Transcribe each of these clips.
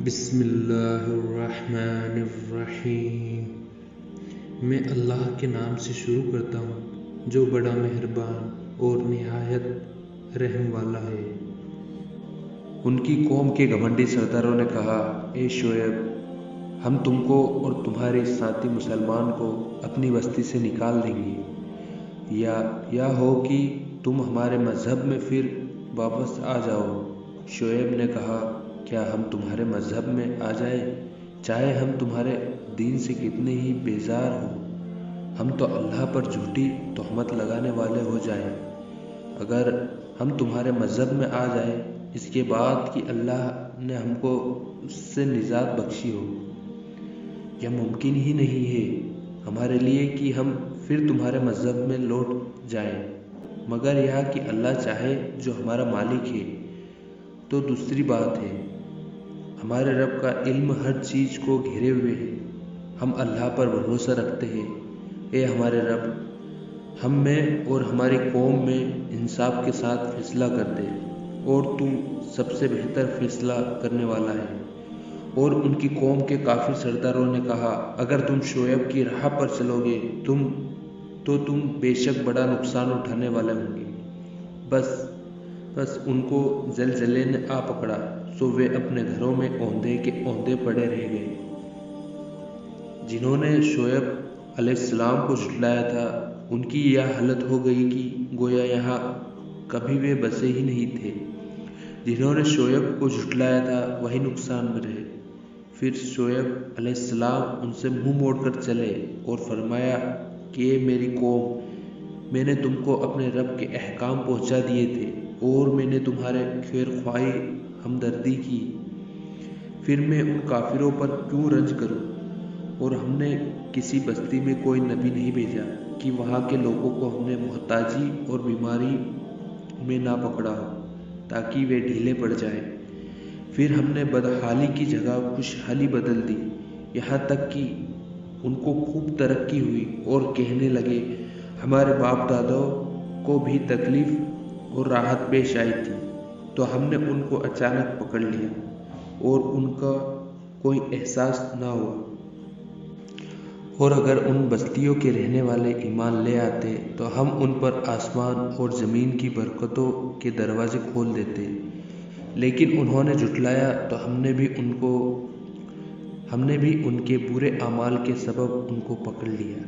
بسم اللہ الرحمن الرحیم۔ میں اللہ کے نام سے شروع کرتا ہوں جو بڑا مہربان اور نہایت رحم والا ہے۔ ان کی قوم کے گھمنڈی سرداروں نے کہا، اے شعیب، ہم تم کو اور تمہارے ساتھی مسلمان کو اپنی بستی سے نکال دیں گے، یا ہو کہ تم ہمارے مذہب میں پھر واپس آ جاؤ۔ شعیب نے کہا، کیا ہم تمہارے مذہب میں آ جائیں، چاہے ہم تمہارے دین سے کتنے ہی بیزار ہوں؟ ہم تو اللہ پر جھوٹی تہمت لگانے والے ہو جائیں اگر ہم تمہارے مذہب میں آ جائیں، اس کے بعد کہ اللہ نے ہم کو اس سے نجات بخشی ہو۔ یہ ممکن ہی نہیں ہے ہمارے لیے کہ ہم پھر تمہارے مذہب میں لوٹ جائیں، مگر یہ کہ اللہ چاہے جو ہمارا مالک ہے۔ تو دوسری بات ہے، ہمارے رب کا علم ہر چیز کو گھیرے ہوئے ہے، ہم اللہ پر بھروسہ رکھتے ہیں۔ اے ہمارے رب، ہم میں اور ہماری قوم میں انصاف کے ساتھ فیصلہ کر دے، اور تو سب سے بہتر فیصلہ کرنے والا ہے۔ اور ان کی قوم کے کافر سرداروں نے کہا، اگر تم شعیب کی راہ پر چلو گے تو تم بے شک بڑا نقصان اٹھانے والے ہوں گے۔ بس ان کو زلزلے نے آ پکڑا، سو وہ اپنے گھروں میں اوندھے کے اوندھے پڑے رہ گئے۔ جنہوں نے شعیب علیہ السلام کو جھٹلایا تھا، ان کی یہ حالت ہو گئی کہ گویا یہاں کبھی وہ بسے ہی نہیں تھے۔ جنہوں نے شعیب کو جھٹلایا تھا وہی نقصان میں رہے۔ پھر شعیب علیہ السلام ان سے منہ موڑ کر چلے اور فرمایا کہ اے میری قوم، میں نے تم کو اپنے رب کے احکام پہنچا دیے تھے، اور میں نے تمہارے خیر خواہی ہمدردی کی، پھر میں ان کافروں پر کیوں رنج کروں؟ اور ہم نے کسی بستی میں کوئی نبی نہیں بھیجا کہ وہاں کے لوگوں کو ہم نے محتاجی اور بیماری میں نہ پکڑا ہو تاکہ وہ ڈھیلے پڑ جائیں۔ پھر ہم نے بدحالی کی جگہ خوشحالی بدل دی، یہاں تک کہ ان کو خوب ترقی ہوئی اور کہنے لگے، ہمارے باپ دادوں کو بھی تکلیف اور راحت پیش آئی تھی، تو ہم نے ان کو اچانک پکڑ لیا اور ان کا کوئی احساس نہ ہوا۔ اور اگر ان بستیوں کے رہنے والے ایمان لے آتے تو ہم ان پر آسمان اور زمین کی برکتوں کے دروازے کھول دیتے، لیکن انہوں نے جھٹلایا تو ہم نے بھی ان کے برے اعمال کے سبب ان کو پکڑ لیا۔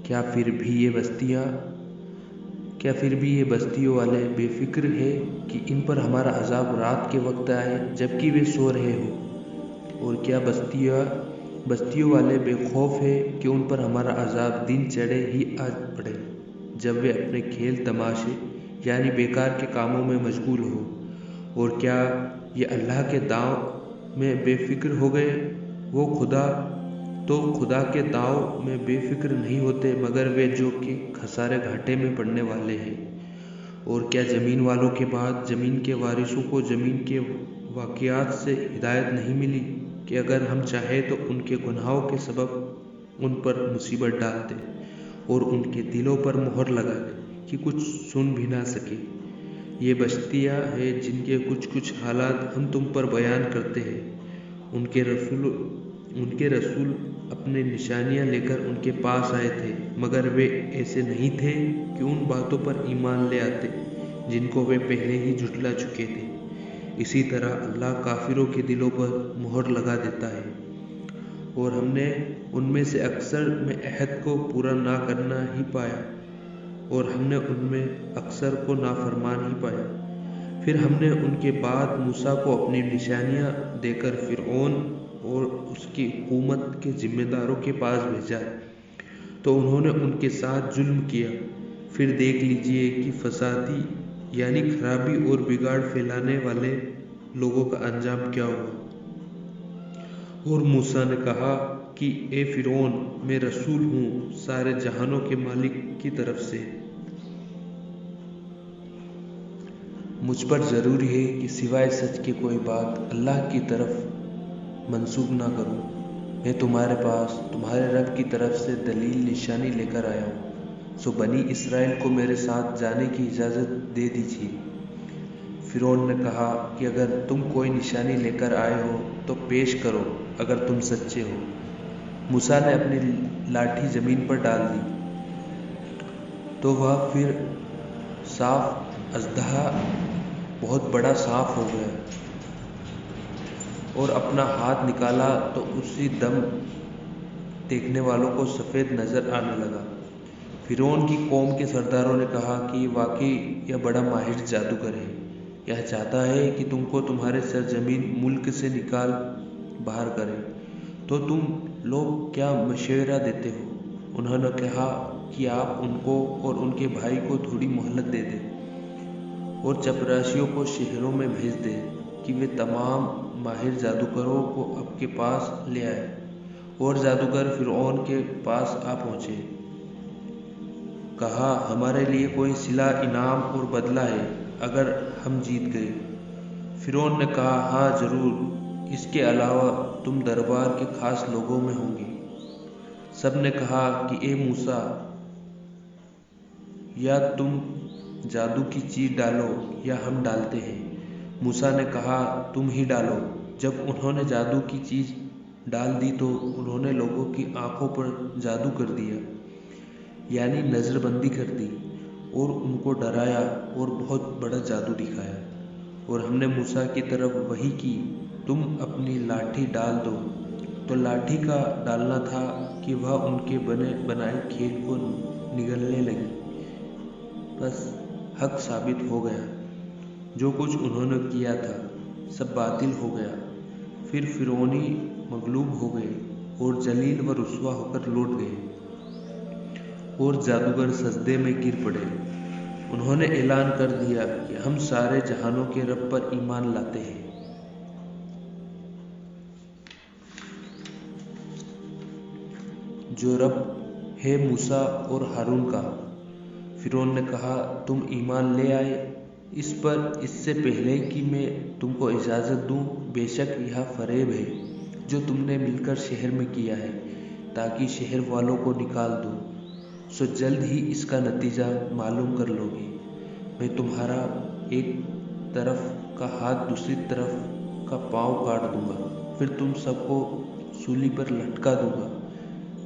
کیا پھر بھی یہ بستیوں والے بے فکر ہے کہ ان پر ہمارا عذاب رات کے وقت آئے جبکہ وہ سو رہے ہو؟ اور کیا بستیوں والے بے خوف ہے کہ ان پر ہمارا عذاب دن چڑھے ہی آ پڑے جب وہ اپنے کھیل تماشے یعنی بیکار کے کاموں میں مشغول ہو؟ اور کیا یہ اللہ کے داؤں میں بے فکر ہو گئے؟ وہ خدا کے داؤں میں بے فکر نہیں ہوتے مگر وہ جو کہ خسارے گھاٹے میں پڑنے والے ہیں۔ اور کیا زمین والوں کے بعد زمین کے وارثوں کو زمین کے واقعات سے ہدایت نہیں ملی کہ اگر ہم چاہیں تو ان کے گناہوں کے سبب ان پر مصیبت ڈال دے اور ان کے دلوں پر مہر لگا دے کہ کچھ سن بھی نہ سکے۔ یہ بستیاں ہیں جن کے کچھ حالات ہم تم پر بیان کرتے ہیں۔ ان کے رسول اپنے نشانیاں لے کر ان کے پاس آئے تھے، مگر وہ ایسے نہیں تھے کہ ان باتوں پر ایمان لے آتے جن کو وہ پہلے ہی جھٹلا چکے تھے۔ اسی طرح اللہ کافروں کے دلوں پر مہر لگا دیتا ہے، اور ہم نے ان میں سے اکثر میں عہد کو پورا نہ کرنا ہی پایا، اور ہم نے ان میں اکثر کو نافرمان ہی پایا۔ پھر ہم نے ان کے بعد موسیٰ کو اپنی نشانیاں دے کر فرعون اور اس کی حکومت کے ذمہ داروں کے پاس بھیجا، تو انہوں نے ان کے ساتھ ظلم کیا۔ پھر دیکھ لیجئے کہ فسادی یعنی خرابی اور بگاڑ پھیلانے والے لوگوں کا انجام کیا ہوا۔ اور موسیٰ نے کہا کہ اے فرعون، میں رسول ہوں سارے جہانوں کے مالک کی طرف سے۔ مجھ پر ضروری ہے کہ سوائے سچ کے کوئی بات اللہ کی طرف منسوب نہ کروں۔ میں تمہارے پاس تمہارے رب کی طرف سے دلیل نشانی لے کر آیا ہوں، سو بنی اسرائیل کو میرے ساتھ جانے کی اجازت دے دیجیے۔ فرعون نے کہا کہ اگر تم کوئی نشانی لے کر آئے ہو تو پیش کرو اگر تم سچے ہو۔ موسیٰ نے اپنی لاٹھی زمین پر ڈال دی تو وہ پھر صاف اژدہا بہت بڑا صاف ہو گیا، اور اپنا ہاتھ نکالا تو اسی دم دیکھنے والوں کو سفید نظر آنے لگا۔ فرعون کی قوم کے سرداروں نے کہا کہ واقعی یہ بڑا ماہر جادوگر ہے، یہ چاہتا ہے کہ تم کو تمہارے سرزمین ملک سے نکال باہر کرے، تو تم لوگ کیا مشورہ دیتے ہو؟ انہوں نے کہا کہ آپ ان کو اور ان کے بھائی کو تھوڑی مہلت دے دیں اور چپراسیوں کو شہروں میں بھیج دیں کہ وہ تمام ماہر جادوگروں کو آپ کے پاس لے آئے۔ اور جادوگر فرعون کے پاس آ پہنچے۔ کہا، ہمارے لیے کوئی صلہ انعام اور بدلہ ہے اگر ہم جیت گئے؟ فرعون نے کہا، ہاں ضرور، اس کے علاوہ تم دربار کے خاص لوگوں میں ہوں گے۔ سب نے کہا کہ اے موسیٰ، یا تم جادو کی چیز ڈالو یا ہم ڈالتے ہیں۔ موسیٰ نے کہا، تم ہی ڈالو۔ جب انہوں نے جادو کی چیز ڈال دی تو انہوں نے لوگوں کی آنکھوں پر جادو کر دیا، یعنی نظر بندی کر دی، اور ان کو ڈرایا اور بہت بڑا جادو دکھایا۔ اور ہم نے موسیٰ کی طرف وحی کی، تم اپنی لاٹھی ڈال دو۔ تو لاٹھی کا ڈالنا تھا کہ وہ ان کے بنائے کھیل کو نگلنے لگی۔ بس حق ثابت ہو گیا، جو کچھ انہوں نے کیا تھا سب باطل ہو گیا۔ پھر فرعونی مغلوب ہو گئے اور ذلیل و رسوا ہو کر لوٹ گئے، اور جادوگر سجدے میں گر پڑے۔ انہوں نے اعلان کر دیا کہ ہم سارے جہانوں کے رب پر ایمان لاتے ہیں۔ جو رب ہے موسیٰ اور ہارون کا۔ فرعون نے کہا، تم ایمان لے آئے اس پر اس سے پہلے کہ میں تم کو اجازت دوں؟ بے شک یہ فریب ہے جو تم نے مل کر شہر میں کیا ہے تاکہ شہر والوں کو نکال دو، سو جلد ہی اس کا نتیجہ معلوم کر لو گے۔ میں تمہارا ایک طرف کا ہاتھ دوسری طرف کا پاؤں کاٹ دوں گا، پھر تم سب کو سولی پر لٹکا دوں گا۔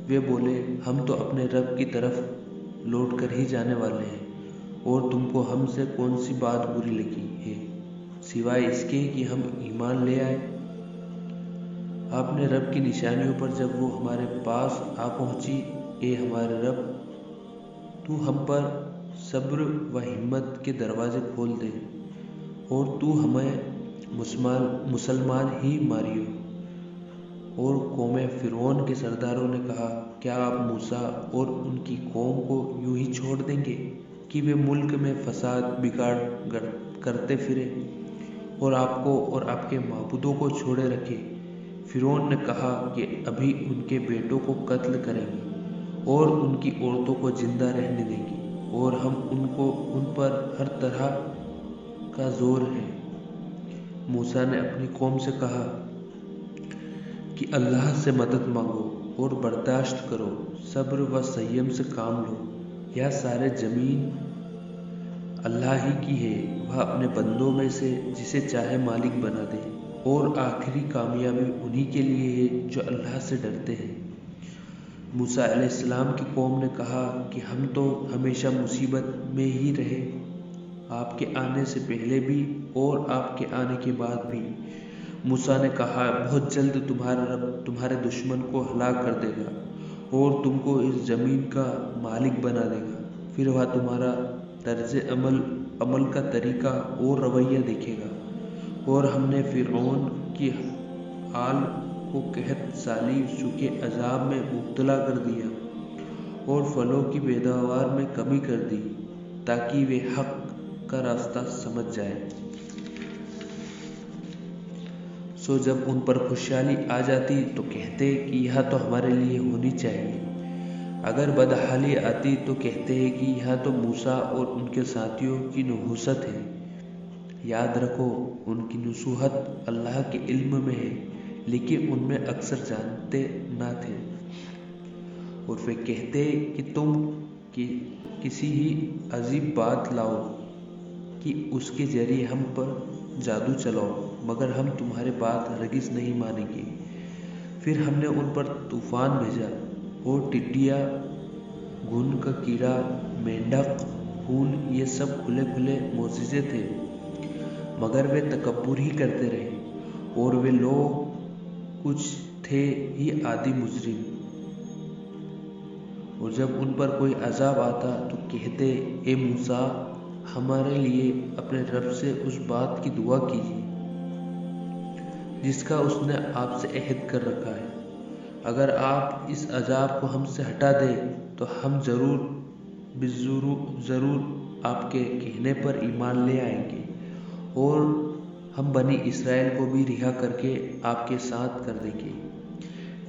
وہ بولے، ہم تو اپنے رب کی طرف لوٹ کر ہی جانے والے ہیں، اور تم کو ہم سے کون سی بات بری لگی ہے سوائے اس کے کہ ہم ایمان لے آئے؟ آپ نے رب کی نشانیوں پر جب وہ ہمارے پاس آ پہنچی، اے ہمارے رب، تو ہم پر صبر و ہمت کے دروازے کھول دے، اور تو ہمیں مسلمان ہی ماریو۔ اور قوم فرعون کے سرداروں نے کہا، کیا آپ موسیٰ اور ان کی قوم کو یوں ہی چھوڑ دیں گے کہ وہ ملک میں فساد بگاڑ کرتے پھریں اور آپ کو اور آپ کے معبودوں کو چھوڑے رکھے؟ فرعون نے کہا کہ ابھی ان کے بیٹوں کو قتل کریں گے اور ان کی عورتوں کو زندہ رہنے دیں گے، اور ہم ان پر ہر طرح کا زور ہے۔ موسیٰ نے اپنی قوم سے کہا کہ اللہ سے مدد مانگو اور برداشت کرو، صبر و سنیم سے کام لو۔ یہ سارے زمین اللہ ہی کی ہے، وہ اپنے بندوں میں سے جسے چاہے مالک بنا دے، اور آخری کامیابی انہی کے لیے ہے جو اللہ سے ڈرتے ہیں۔ موسیٰ علیہ السلام کی قوم نے کہا کہ ہم تو ہمیشہ مصیبت میں ہی رہے، آپ کے آنے سے پہلے بھی اور آپ کے آنے کے بعد بھی۔ موسیٰ نے کہا، بہت جلد تمہارا رب تمہارے دشمن کو ہلاک کر دے گا اور تم کو اس زمین کا مالک بنا دے گا، پھر وہ تمہارا طرز عمل کا طریقہ اور رویہ دیکھے گا۔ اور ہم نے فرعون کی آل کو قحط سالی سوکھے عذاب میں مبتلا کر دیا اور پھلوں کی پیداوار میں کمی کر دی تاکہ وہ حق کا راستہ سمجھ جائے۔ سو جب ان پر خوشحالی آ جاتی تو کہتے کہ یہ تو ہمارے لیے ہونی چاہیے، اگر بدحالی آتی تو کہتے ہیں کہ یہ تو موسیٰ اور ان کے ساتھیوں کی نحوست ہے۔ یاد رکھو، ان کی نصوحت اللہ کے علم میں ہے، لیکن ان میں اکثر جانتے نہ تھے۔ اور وہ کہتے کہ تم کسی ہی عجیب بات لاؤ کہ اس کے ذریعے ہم پر جادو چلاؤ، مگر ہم تمہارے بات ہرگز نہیں مانیں گے۔ پھر ہم نے ان پر طوفان بھیجا اور ٹڈیاں، گھن کا کیڑا، مینڈک، خون، یہ سب کھلے کھلے معجزے تھے، مگر وہ تکبر ہی کرتے رہے، اور وہ لوگ کچھ تھے ہی عادی مجرم۔ اور جب ان پر کوئی عذاب آتا تو کہتے، اے موسیٰ، ہمارے لیے اپنے رب سے اس بات کی دعا کیجیے جس کا اس نے آپ سے عہد کر رکھا ہے۔ اگر آپ اس عذاب کو ہم سے ہٹا دیں تو ہم ضرور آپ کے کہنے پر ایمان لے آئیں گے، اور ہم بنی اسرائیل کو بھی رہا کر کے آپ کے ساتھ کر دیں گے۔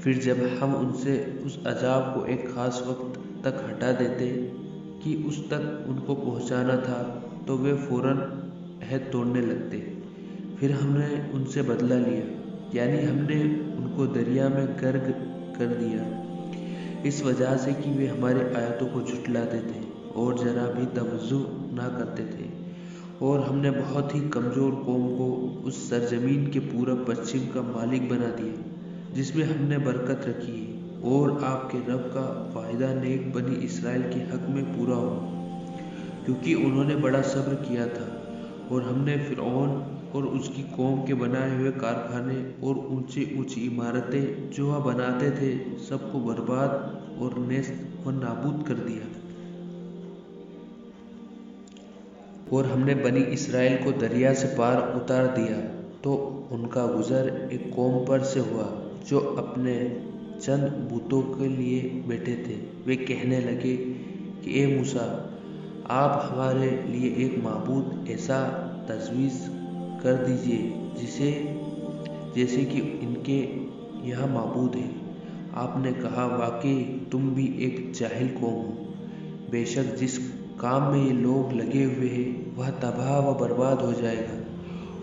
پھر جب ہم ان سے اس عذاب کو ایک خاص وقت تک ہٹا دیتے کہ اس تک ان کو پہنچانا تھا، تو وہ فوراً عہد توڑنے لگتے۔ پھر ہم نے ان سے بدلہ لیا، یعنی ہم نے ان کو دریا میں غرق کر دیا، اس وجہ سے کہ وہ ہماری آیتوں کو جھٹلاتے تھے اور ذرا بھی توجہ نہ کرتے تھے۔ اور ہم نے بہت ہی کمزور قوم کو اس سرزمین کے پورب پچھم کا مالک بنا دیا جس میں ہم نے برکت رکھی ہے، اور آپ کے رب کا وعدہ نیک بنی اسرائیل کے حق میں پورا ہوا، کیونکہ انہوں نے بڑا صبر کیا تھا۔ اور ہم نے فرعون اور اس کی قوم کے بنائے ہوئے کارخانے اور اونچی اونچی عمارتیں جو وہ بناتے تھے، سب کو برباد اور نیست و نابود کر دیا۔ اور ہم نے بنی اسرائیل کو دریا سے پار اتار دیا تو ان کا گزر ایک قوم پر سے ہوا جو اپنے چند بتوں کے لیے بیٹھے تھے۔ وہ کہنے لگے کہ اے موسیٰ، آپ ہمارے لیے ایک معبود ایسا تجویز کر دیجیے جیسے کہ ان کے یہاں معبود ہے۔ آپ نے کہا، واقعی تم بھی ایک جاہل قوم ہو۔ بے شک جس کام میں یہ لوگ لگے ہوئے ہیں وہ تباہ و برباد ہو جائے گا،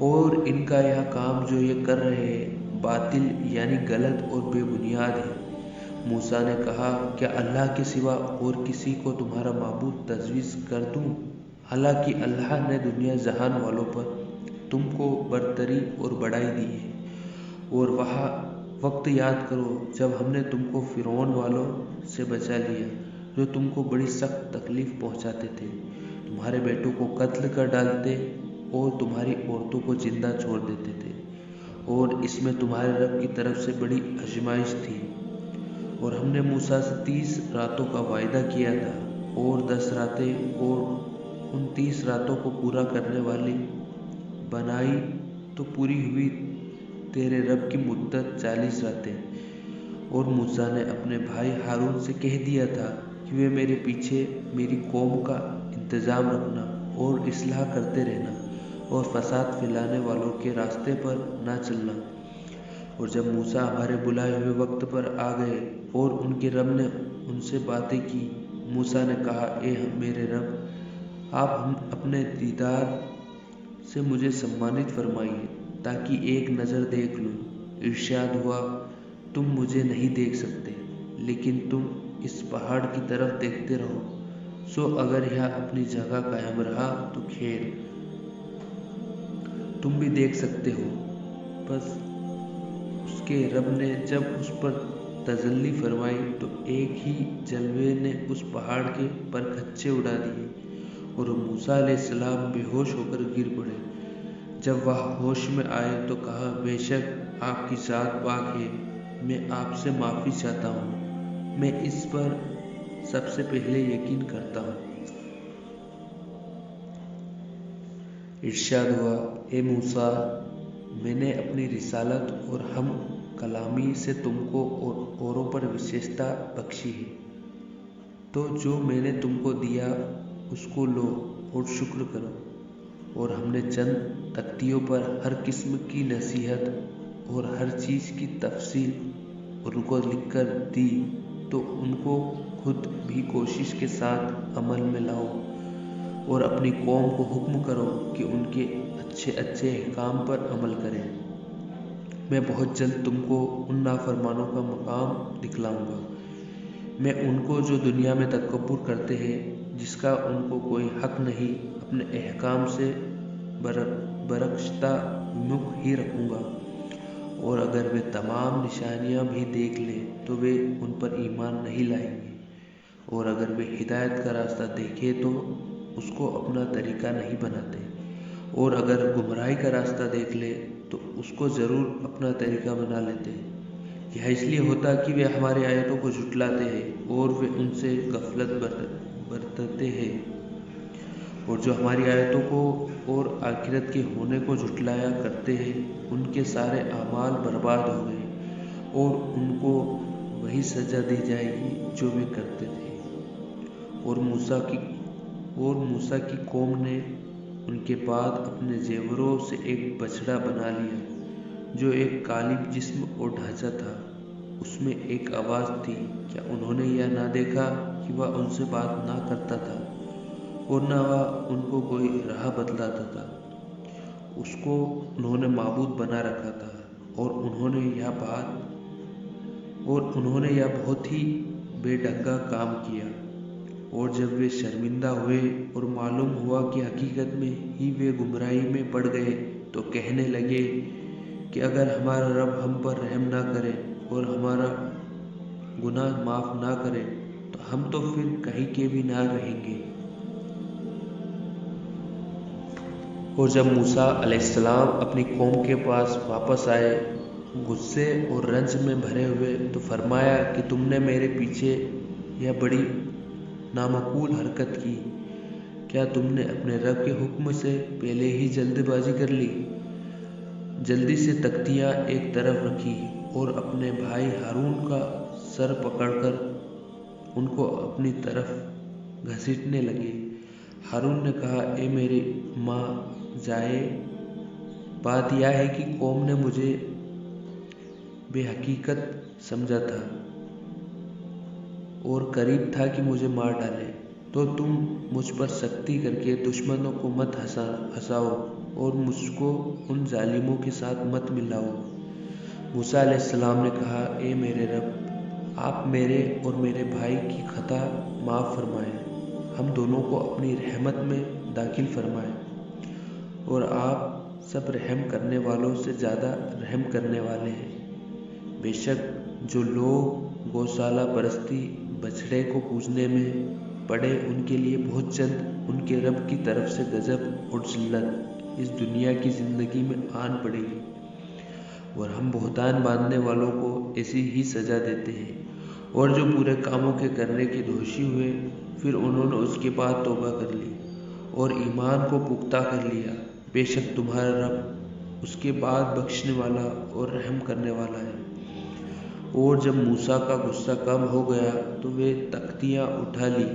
اور ان کا یہ کام جو یہ کر رہے ہیں باطل یعنی غلط اور بے بنیاد ہے۔ موسیٰ نے کہا، کیا اللہ کے سوا اور کسی کو تمہارا معبود تجویز کر دوں؟ حالانکہ اللہ نے دنیا جہان والوں پر تم کو برتری اور بڑائی دی ہے۔ اور وقت یاد کرو جب ہم نے تم کو فرعون والوں سے بچا لیا جو تم کو بڑی سخت تکلیف پہنچاتے تھے، تمہارے بیٹوں کو قتل کر ڈالتے اور تمہاری عورتوں کو زندہ چھوڑ دیتے تھے، اور اس میں تمہارے رب کی طرف سے بڑی آزمائش تھی۔ اور ہم نے موسیٰ سے 30 راتوں کا وعدہ کیا تھا اور 10 راتیں، اور ان 30 راتوں کو پورا کرنے والی بنائی تو پوری ہوئی تیرے رب کی مدت 40 راتیں۔ اور موسیٰ نے اپنے بھائی ہارون سے کہہ دیا تھا کہ وہ میرے پیچھے میری قوم کا انتظام رکھنا اور اصلاح کرتے رہنا اور فساد پھیلانے والوں کے راستے پر نہ چلنا۔ اور جب موسیٰ ہمارے بلائے ہوئے وقت پر آ گئے اور ان کے رب نے ان سے باتیں کی، موسیٰ نے کہا، اے میرے رب، آپ اپنے دیدار سے مجھے سمانت فرمائیے تاکہ ایک نظر دیکھ لوں۔ ارشاد ہوا، تم مجھے نہیں دیکھ سکتے، لیکن تم اس پہاڑ کی طرف دیکھتے رہو، سو اگر یہ اپنی جگہ قائم رہا تو خیر، تم بھی دیکھ سکتے ہو۔ بس اس کے رب نے جب اس پر تجلی فرمائی تو ایک ہی جلوے نے اس پہاڑ کے پرخچے اڑا دیے، اور موسیٰ علیہ السلام بے ہوش ہو کر گر پڑے۔ جب وہ ہوش میں آئے تو کہا، بے شک آپ کی ذات پاک ہے، میں آپ سے معافی چاہتا ہوں، میں اس پر سب سے پہلے یقین کرتا ہوں۔ ارشاد ہوا، اے موسیٰ، میں نے اپنی رسالت اور ہم کلامی سے تم کو اور اوروں پر وشیشتا بخشی ہے، تو جو میں نے تم کو دیا اس کو لو اور شکر کرو۔ اور ہم نے چند تختیوں پر ہر قسم کی نصیحت اور ہر چیز کی تفصیل ان کو لکھ کر دی، تو ان کو خود بھی کوشش کے ساتھ عمل میں لاؤ اور اپنی قوم کو حکم کرو کہ ان کے اچھے اچھے احکام پر عمل کریں۔ میں بہت جلد تم کو ان نافرمانوں کا مقام دکھلاؤں گا۔ میں ان کو جو دنیا میں تکبر کرتے ہیں، جس کا ان کو کوئی حق نہیں، اپنے احکام سے برگشتہ ومکھ ہی رکھوں گا، اور اگر وہ تمام نشانیاں بھی دیکھ لیں تو وہ ان پر ایمان نہیں لائیں گے، اور اگر وہ ہدایت کا راستہ دیکھے تو اس کو اپنا طریقہ نہیں بناتے، اور اگر گمراہی کا راستہ دیکھ لے تو اس کو ضرور اپنا طریقہ بنا لیتے ہیں۔ یہ اس لیے ہوتا کہ وہ ہماری آیتوں کو جھٹلاتے ہیں اور وہ ان سے غفلت برتتے ہیں، اور جو ہماری آیتوں کو اور آخرت کے ہونے کو جھٹلایا کرتے ہیں ان کے سارے اعمال برباد ہو گئے، اور ان کو وہی سزا دی جائے گی جو وہ کرتے تھے۔ اور موسیٰ کی قوم نے ان کے بعد اپنے زیوروں سے ایک بچڑا بنا لیا جو ایک غالب جسم اور ڈھانچہ تھا، اس میں ایک آواز تھی۔ کیا انہوں نے یہ نہ دیکھا کہ وہ ان سے بات نہ کرتا تھا اور نہ وہ ان کو کوئی راہ بتلاتا تھا؟ اس کو انہوں نے معبود بنا رکھا تھا، اور انہوں نے یہ بہت ہی بے ڈھنگا کام کیا۔ اور جب وہ شرمندہ ہوئے اور معلوم ہوا کہ حقیقت میں ہی وہ گمراہی میں پڑ گئے تو کہنے لگے کہ اگر ہمارا رب ہم پر رحم نہ کرے اور ہمارا گناہ معاف نہ کرے تو ہم تو پھر کہیں کے بھی نہ رہیں گے۔ اور جب موسیٰ علیہ السلام اپنی قوم کے پاس واپس آئے غصے اور رنج میں بھرے ہوئے تو فرمایا کہ تم نے میرے پیچھے یہ بڑی نامعقول حرکت کی، کیا تم نے اپنے رب کے حکم سے پہلے ہی جلد بازی کر لی؟ جلدی سے تختیاں ایک طرف رکھی اور اپنے بھائی ہارون کا سر پکڑ کر ان کو اپنی طرف گھسیٹنے لگے۔ ہارون نے کہا، اے میری ماں جائے، بات یہ ہے کہ قوم نے مجھے بے حقیقت سمجھا تھا اور قریب تھا کہ مجھے مار ڈالے، تو تم مجھ پر سختی کر کے دشمنوں کو مت ہنساؤ اور مجھ کو ان ظالموں کے ساتھ مت ملاؤ۔ موسیٰ علیہ السلام نے کہا، اے میرے رب، آپ میرے اور میرے بھائی کی خطا معاف فرمائیں، ہم دونوں کو اپنی رحمت میں داخل فرمائیں، اور آپ سب رحم کرنے والوں سے زیادہ رحم کرنے والے ہیں۔ بے شک جو لوگ گوشالہ پرستی بچھڑے کو پوجنے میں پڑے ان کے لیے بہت جلد ان کے رب کی طرف سے غضب اور ذلت اس دنیا کی زندگی میں آن پڑے گی، اور ہم بہتان باندھنے والوں کو ایسی ہی سزا دیتے ہیں۔ اور جو برے کاموں کے کرنے کے دوشی ہوئے پھر انہوں نے اس کے بعد توبہ کر لی اور ایمان کو پختہ کر لیا، بے شک تمہارا رب اس کے بعد بخشنے والا اور رحم کرنے والا ہے۔ اور جب موسیٰ کا غصہ کم ہو گیا تو وہ تختیاں اٹھا لی،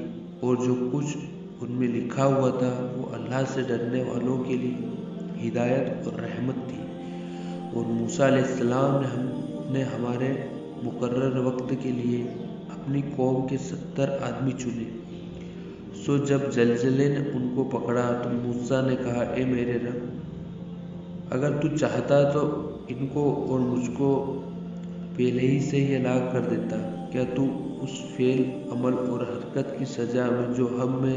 اور جو کچھ ان میں لکھا ہوا تھا وہ اللہ سے ڈرنے والوں کے لیے ہدایت اور رحمت تھی۔ اور موسیٰ علیہ السلام نے ہمارے مقرر وقت کے لیے اپنی قوم کے 70 آدمی چنے۔ سو جب زلزلے نے ان کو پکڑا تو موسیٰ نے کہا، اے میرے رب، اگر تو چاہتا تو ان کو اور مجھ کو پہلے ہی سے ہی ہلاک کر دیتا۔ کیا تو اس فعل، عمل اور حرکت کی سزا میں جو ہم میں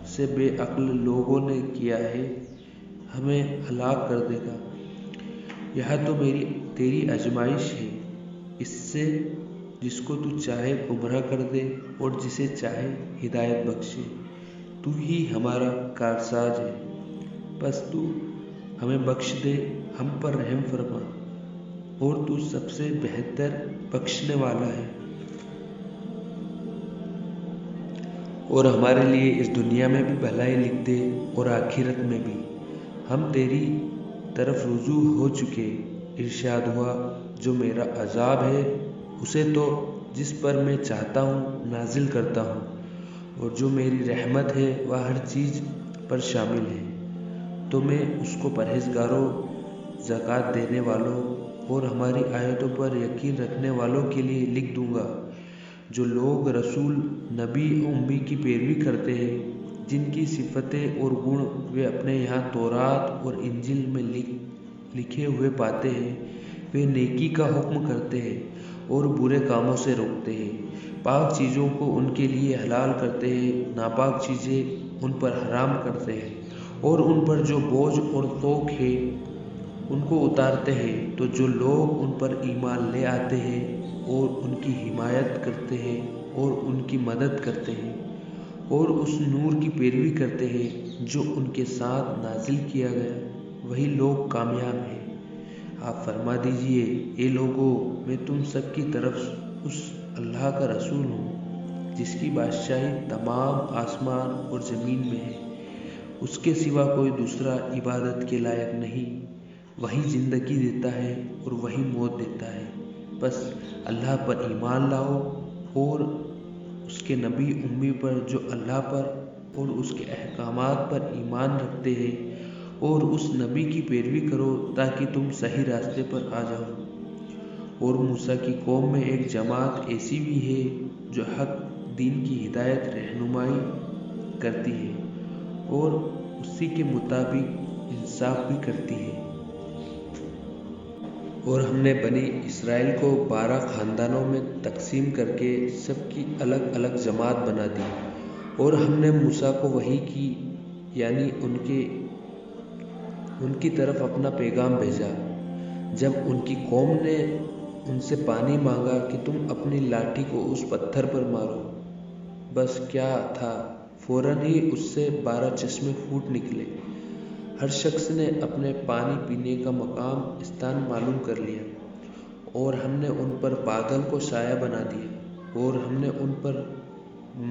سے بے عقل لوگوں نے کیا ہے ہمیں ہلاک کر دے گا؟ یہ تو تیری آزمائش ہے، اس سے جس کو تو چاہے گمراہ کر دے اور جسے چاہے ہدایت بخشے۔ تو ہی ہمارا کارساز ہے، بس تو ہمیں بخش دے، ہم پر رحم فرما، اور تو سب سے بہتر بخشنے والا ہے۔ اور ہمارے لیے اس دنیا میں بھی بھلائی لکھ دے اور آخرت میں بھی۔ ہم تیری طرف رجوع ہو چکے۔ ارشاد ہوا، جو میرا عذاب ہے اسے تو جس پر میں چاہتا ہوں نازل کرتا ہوں، اور جو میری رحمت ہے وہ ہر چیز پر شامل ہے، تو میں اس کو پرہیزگاروں، زکوٰۃ دینے والوں اور ہماری آیتوں پر یقین رکھنے والوں کے لیے لکھ دوں گا۔ جو لوگ رسول، نبی امی کی پیروی کرتے ہیں، جن کی صفتیں اور گن وہ اپنے یہاں تورات اور انجیل میں لکھے ہوئے پاتے ہیں، وہ نیکی کا حکم کرتے ہیں اور برے کاموں سے روکتے ہیں، پاک چیزوں کو ان کے لیے حلال کرتے ہیں، ناپاک چیزیں ان پر حرام کرتے ہیں اور ان پر جو بوجھ اور توق ہے ان کو اتارتے ہیں، تو جو لوگ ان پر ایمان لے آتے ہیں اور ان کی حمایت کرتے ہیں اور ان کی مدد کرتے ہیں اور اس نور کی پیروی کرتے ہیں جو ان کے ساتھ نازل کیا گیا، وہی لوگ کامیاب ہیں۔ آپ فرما دیجئے، اے لوگو، میں تم سب کی طرف اس اللہ کا رسول ہوں جس کی بادشاہی تمام آسمان اور زمین میں ہے، اس کے سوا کوئی دوسرا عبادت کے لائق نہیں، وہی زندگی دیتا ہے اور وہی موت دیتا ہے، بس اللہ پر ایمان لاؤ اور اس کے نبی امی پر جو اللہ پر اور اس کے احکامات پر ایمان رکھتے ہیں، اور اس نبی کی پیروی کرو تاکہ تم صحیح راستے پر آ جاؤ۔ اور موسیٰ کی قوم میں ایک جماعت ایسی بھی ہے جو حق دین کی ہدایت رہنمائی کرتی ہے اور اسی کے مطابق انصاف بھی کرتی ہے۔ اور ہم نے بنی اسرائیل کو 12 خاندانوں میں تقسیم کر کے سب کی الگ الگ جماعت بنا دی، اور ہم نے موسیٰ کو وحی کی، یعنی ان کی طرف اپنا پیغام بھیجا۔ جب ان کی قوم نے ان سے پانی مانگا کہ تم اپنی لاٹھی کو اس پتھر پر مارو، بس کیا تھا، فوراً ہی اس سے 12 چشمے پھوٹ نکلے۔ ہر شخص نے اپنے پانی پینے کا مقام استعان معلوم کر لیا، اور ہم نے ان پر بادل کو سایہ بنا دیا، اور ہم نے ان پر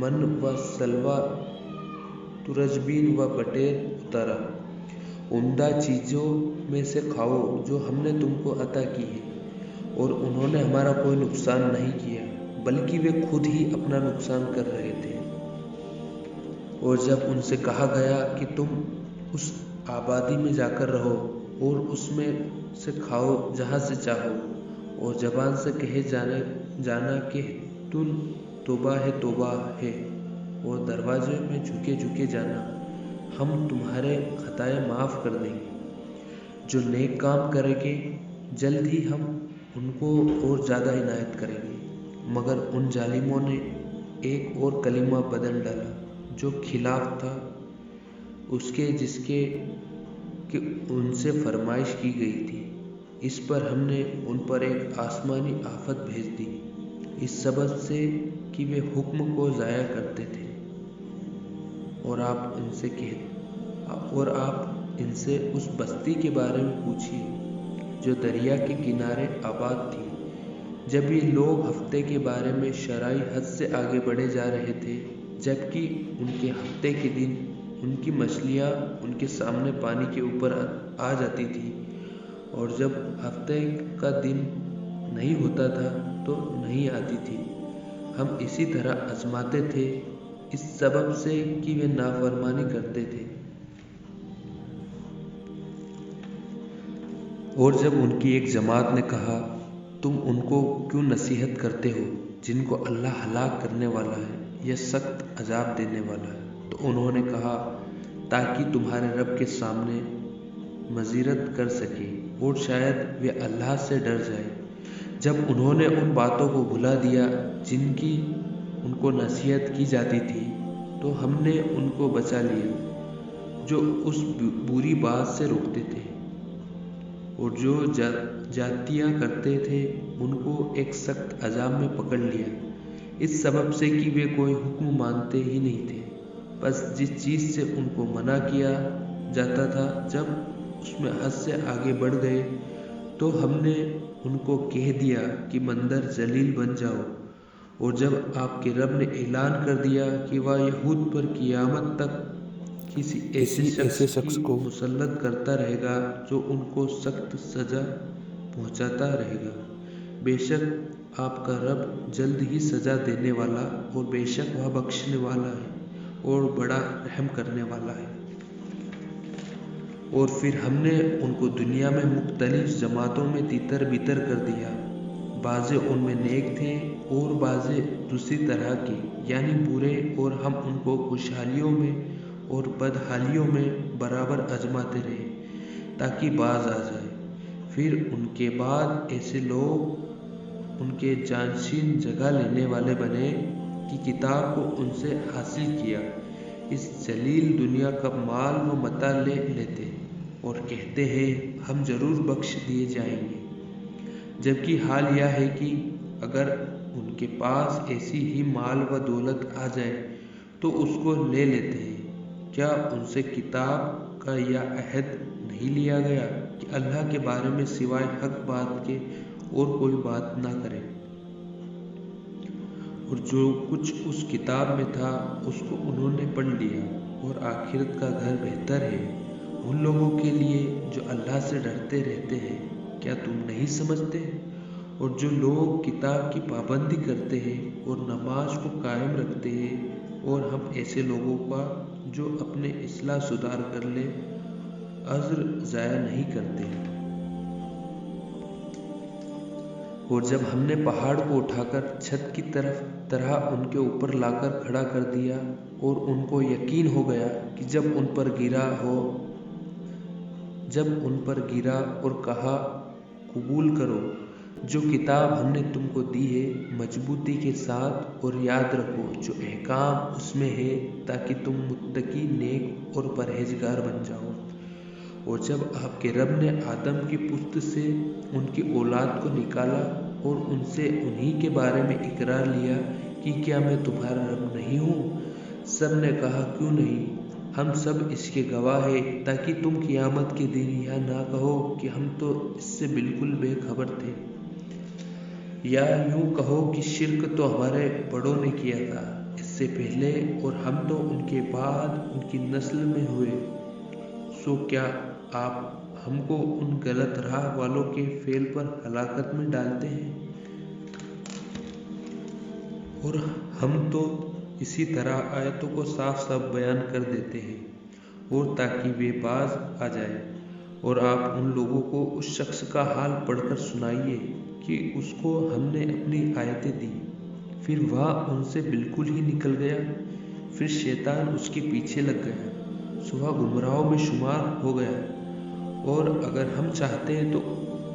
من و سلویٰ، ترجبین و بٹیر اتارا۔ عمدہ چیزوں میں سے کھاؤ جو ہم نے تم کو عطا کی ہے۔ اور انہوں نے ہمارا کوئی نقصان نہیں کیا، بلکہ وہ خود ہی اپنا نقصان کر رہے تھے۔ اور جب ان سے کہا گیا کہ تم اس آبادی میں جا کر رہو اور اس میں سے کھاؤ جہاں سے چاہو، اور زبان سے کہے جانا کہ توبہ ہے توبہ ہے، اور دروازے میں جھکے جھکے جانا، ہم تمہارے خطائیں معاف کر دیں گے۔ جو نیک کام کریں گے جلد ہی ہم ان کو اور زیادہ عنایت کریں گے، مگر ان ظالموں نے ایک اور کلمہ بدل ڈالا جو خلاف تھا اس کے جس کے کہ ان سے فرمائش کی گئی تھی۔ اس پر ہم نے ان پر ایک آسمانی آفت بھیج دی، اس سبب سے کہ وہ حکم کو ضائع کرتے تھے۔ اور آپ ان سے اس بستی کے بارے میں پوچھیے جو دریا کے کنارے آباد تھی۔ جب یہ لوگ ہفتے کے بارے میں شرعی حد سے آگے بڑھے جا رہے تھے، جبکہ ان کے ہفتے کے دن ان کی مچھلیاں ان کے سامنے پانی کے اوپر آ جاتی تھی، اور جب ہفتے کا دن نہیں ہوتا تھا تو نہیں آتی تھی، ہم اسی طرح آزماتے تھے اس سبب سے کہ وہ نافرمانی کرتے تھے۔ اور جب ان کی ایک جماعت نے کہا، تم ان کو کیوں نصیحت کرتے ہو جن کو اللہ ہلاک کرنے والا ہے یا سخت عذاب دینے والا ہے؟ تو انہوں نے کہا، تاکہ تمہارے رب کے سامنے معذرت کر سکے اور شاید وہ اللہ سے ڈر جائے۔ جب انہوں نے ان باتوں کو بھلا دیا جن کی ان کو نصیحت کی جاتی تھی، تو ہم نے ان کو بچا لیا جو اس بری بات سے روکتے تھے، اور جو زیادتیاں کرتے تھے ان کو ایک سخت عذاب میں پکڑ لیا، اس سبب سے کہ وہ کوئی حکم مانتے ہی نہیں تھے۔ بس جس چیز سے ان کو منع کیا جاتا تھا، جب اس میں حد سے آگے بڑھ گئے تو ہم نے ان کو کہہ دیا کہ مندر ذلیل بن جاؤ۔ اور جب آپ کے رب نے اعلان کر دیا کہ وہ یہود پر قیامت تک کسی ایسے شخص کو مسلط کرتا رہے گا جو ان کو سخت سزا پہنچاتا رہے گا، بے شک آپ کا رب جلد ہی سزا دینے والا اور بے شک وہ بخشنے والا ہے اور بڑا رحم کرنے والا ہے۔ اور پھر ہم نے ان کو دنیا میں مختلف جماعتوں میں تتر بتر کر دیا، بعضے ان میں نیک تھے اور بعضے دوسری طرح کے، یعنی برے، اور ہم ان کو خوشحالیوں میں اور بدحالیوں میں برابر آزماتے رہے تاکہ باز آ جائے۔ پھر ان کے بعد ایسے لوگ ان کے جانشین جگہ لینے والے بنے کہ کتاب کو ان سے حاصل کیا، اس جلیل دنیا کا مال و متاع لے لیتے اور کہتے ہیں ہم ضرور بخش دیے جائیں گے، جبکہ حال یہ ہے کہ اگر ان کے پاس ایسی ہی مال و دولت آ جائے تو اس کو لے لیتے ہیں۔ کیا ان سے کتاب کا یہ عہد نہیں لیا گیا کہ اللہ کے بارے میں سوائے حق بات کے اور کوئی بات نہ کرے، اور جو کچھ اس کتاب میں تھا اس کو انہوں نے پڑھ لیا، اور آخرت کا گھر بہتر ہے ان لوگوں کے لیے جو اللہ سے ڈرتے رہتے ہیں۔ کیا تم نہیں سمجھتے؟ اور جو لوگ کتاب کی پابندی کرتے ہیں اور نماز کو قائم رکھتے ہیں، اور ہم ایسے لوگوں کا جو اپنے اصلاح سدھار کر لے اجر ضائع نہیں کرتے۔ اور جب ہم نے پہاڑ کو اٹھا کر چھت کی طرح ان کے اوپر لا کر کھڑا کر دیا، اور ان کو یقین ہو گیا کہ جب ان پر گرا اور کہا قبول کرو جو کتاب ہم نے تم کو دی ہے مضبوطی کے ساتھ، اور یاد رکھو جو احکام اس میں ہے تاکہ تم متقی، نیک اور پرہیزگار بن جاؤ۔ اور جب آپ کے رب نے آدم کی پشت سے ان کی اولاد کو نکالا اور ان سے انہی کے بارے میں اقرار لیا کہ کیا میں تمہارا رب نہیں ہوں، سب نے کہا کیوں نہیں، ہم سب اس کے گواہ ہیں، تاکہ تم قیامت کے دن یہ نہ کہو کہ ہم تو اس سے بالکل بے خبر تھے، یا یوں کہو کہ شرک تو ہمارے بڑوں نے کیا تھا اس سے پہلے اور ہم تو ان کے بعد ان کی نسل میں ہوئے۔ سو کیا آپ ہم کو ان غلط راہ والوں کے فعل پر ہلاکت میں ڈالتے ہیں؟ اور ہم تو اسی طرح آیتوں کو صاف صاف بیان کر دیتے ہیں، اور تاکہ وہ باز آ جائے۔ اور آپ ان لوگوں کو اس شخص کا حال پڑھ کر سنائیے کہ اس کو ہم نے اپنی آیتیں دی، پھر وہ ان سے بالکل ہی نکل گیا، پھر شیطان اس کے پیچھے لگ گیا، سو وہ گمراہوں میں شمار ہو گیا۔ اور اگر ہم چاہتے تو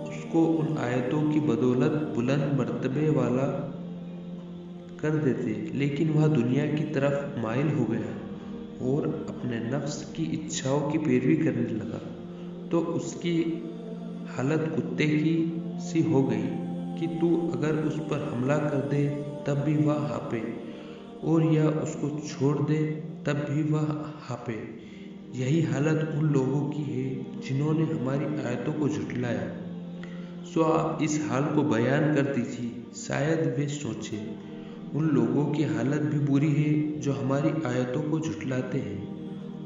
اس کو ان آیتوں کی بدولت بلند مرتبے والا کر دیتے، لیکن وہ دنیا کی طرف مائل ہو گیا اور اپنے نفس کی اچھاؤں کی پیروی کرنے لگا، تو اس کی حالت کتے کی سی ہو گئی کہ تو اگر اس پر حملہ کر دے تب بھی وہ ہانپے، اور یا اس کو چھوڑ دے تب بھی وہ ہانپے۔ یہی حالت ان لوگوں کی ہے جنہوں نے ہماری آیتوں کو جھٹلایا۔ سو آپ اس حال کو بیان کر دیجیے، شاید وہ سوچیں۔ ان لوگوں کی حالت بھی بری ہے جو ہماری آیتوں کو جھٹلاتے ہیں،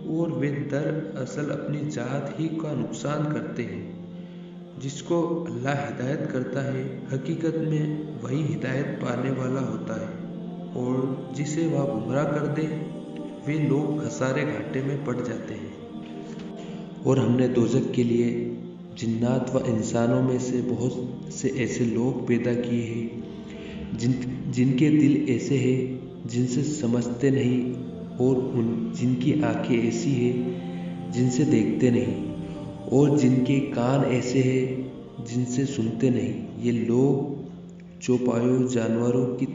اور وہ دراصل اپنی ذات ہی کا نقصان کرتے ہیں۔ جس کو اللہ ہدایت کرتا ہے حقیقت میں وہی ہدایت پانے والا ہوتا ہے، اور جسے وہ گمراہ کر دے وہ لوگ خسارے گھاٹے میں پڑ جاتے ہیں۔ اور ہم نے دوزخ کے لیے جنات و انسانوں میں سے بہت سے ایسے لوگ پیدا کیے ہیں جن کے دل ایسے ہیں جن سے سمجھتے نہیں، اور جن کی آنکھیں ایسی ہیں جن سے دیکھتے نہیں، اور جن کے کان ایسے ہیں جن سے سنتے نہیں۔ یہ لوگ چوپایوں جانوروں کی